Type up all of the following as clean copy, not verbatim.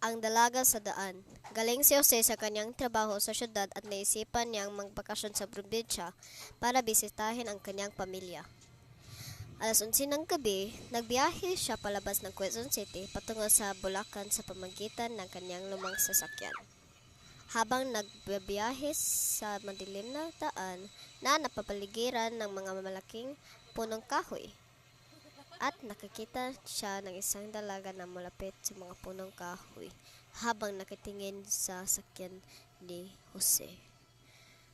Ang dalaga sa daan. Galing si Jose sa kanyang trabaho sa syudad at naisipan niyang magbakasyon sa probinsya para bisitahin ang kanyang pamilya. Alas 11 ng gabi, nagbiyahe siya palabas ng Quezon City patungo sa Bulacan sa pamagitan ng kanyang lumang sasakyan. Habang nagbiyahe sa madilim na daan na napapaligiran ng mga malaking punong kahoy, at nakikita siya ng isang dalaga na malapit sa mga punong kahoy habang nakitingin sa sakyan ni Jose.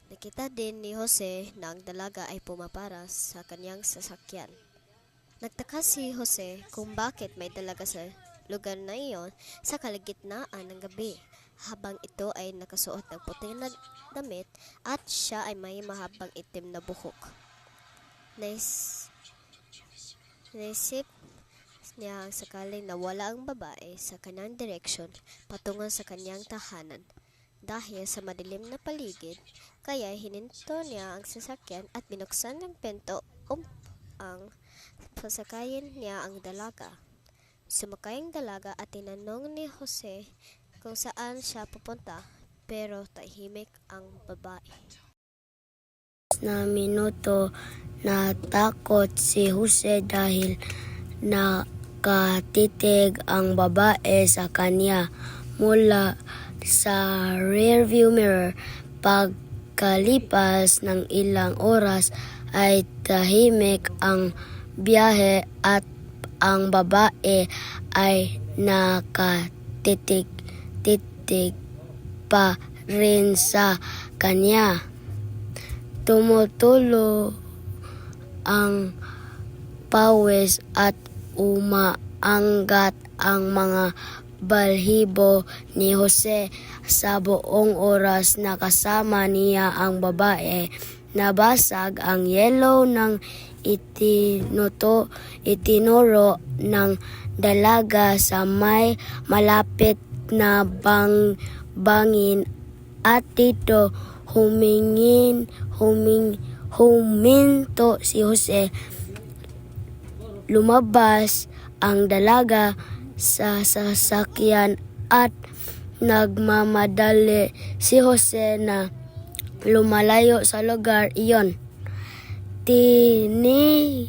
Nakita din ni Jose na ang dalaga ay pumaparas sa kanyang sasakyan. Nagtaka si Jose kung bakit may dalaga sa lugar na iyon sa kalagitnaan ng gabi, habang ito ay nakasuot ng puting na damit at siya ay may mahabang itim na buhok. Naisip niya ang sakaling nawala ang babae sa kanyang direksyon patungo sa kanyang tahanan. Dahil sa madilim na paligid, kaya hininto niya ang sasakyan at binuksan ng pinto ang pasakayin niya ang dalaga. Sumakay ang dalaga at tinanong ni Jose kung saan siya pupunta, pero tahimik ang babae. Na minuto natakot si Jose dahil nakatitig ang babae sa kanya mula sa rearview mirror. Pagkalipas ng ilang oras ay tahimik ang biyahe at ang babae ay nakatitig pa rin sa kanya. Tumutulo ang pawis at umaangat ang mga balhibo ni Jose. Sa buong oras na kasama niya ang babae, nabasag ang yelo ng itinuro ng dalaga sa may malapit na bangin at dito huminto si Jose. Lumabas ang dalaga sa sasakyan at nagmamadali si Jose na lumalayo sa lugar iyon. Tinignan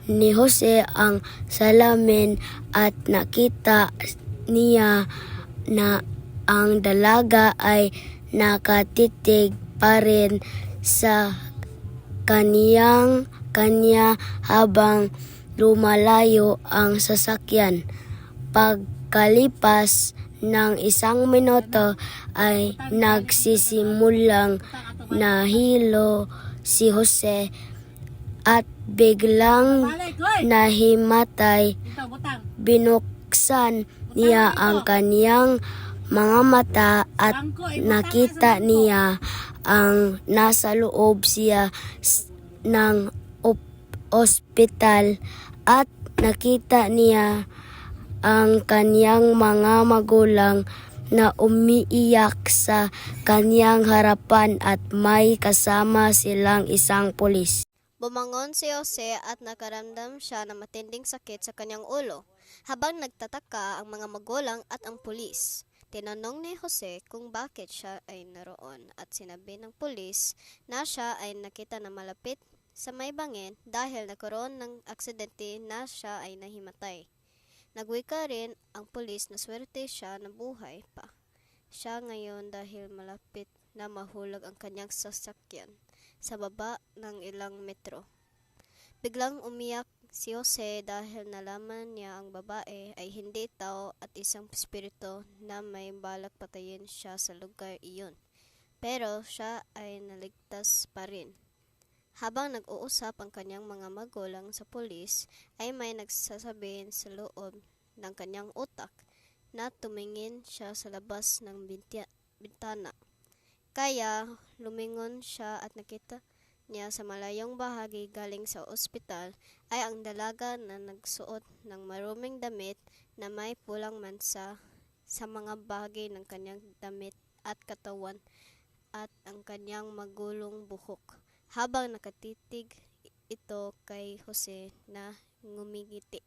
ni Jose ang salamin at nakita niya na ang dalaga ay nakatitig pa rin sa kanya habang lumalayo ang sasakyan. Pagkalipas ng 1 minuto ay nagsisimulang nahilo si Jose at biglang nahimatay. Binuksan niya ang kanyang mga mata at nakita niya ang nasa loob siya ng ospital at nakita niya ang kanyang mga magulang na umiiyak sa kanyang harapan at may kasama silang isang pulis. Bumangon si Jose at nakaramdam siya ng matinding sakit sa kanyang ulo. Habang nagtataka ang mga magulang at ang pulis, tinanong ni Jose kung bakit siya ay naroon at sinabi ng pulis na siya ay nakita na malapit sa may bangin dahil nagkaroon ng aksidente na siya ay nahimatay. Nagwika rin ang pulis na swerte siya na buhay pa siya ngayon dahil malapit na mahulog ang kanyang sasakyan sa baba ng ilang metro. Biglang umiyak si Jose dahil nalaman niya ang babae ay hindi tao at isang espiritu na may balak patayin siya sa lugar iyon. Pero siya ay naligtas pa rin. Habang nag-uusap ang kanyang mga magulang sa pulis, ay may nagsasabihin sa loob ng kanyang utak na tumingin siya sa labas ng bintana. Kaya lumingon siya at nakita niya sa malayong bahagi galing sa ospital ay ang dalaga na nagsuot ng maruming damit na may pulang mansa sa mga bahagi ng kanyang damit at katawan at ang kanyang magulong buhok. Habang nakatitig ito kay Jose na ngumingiti.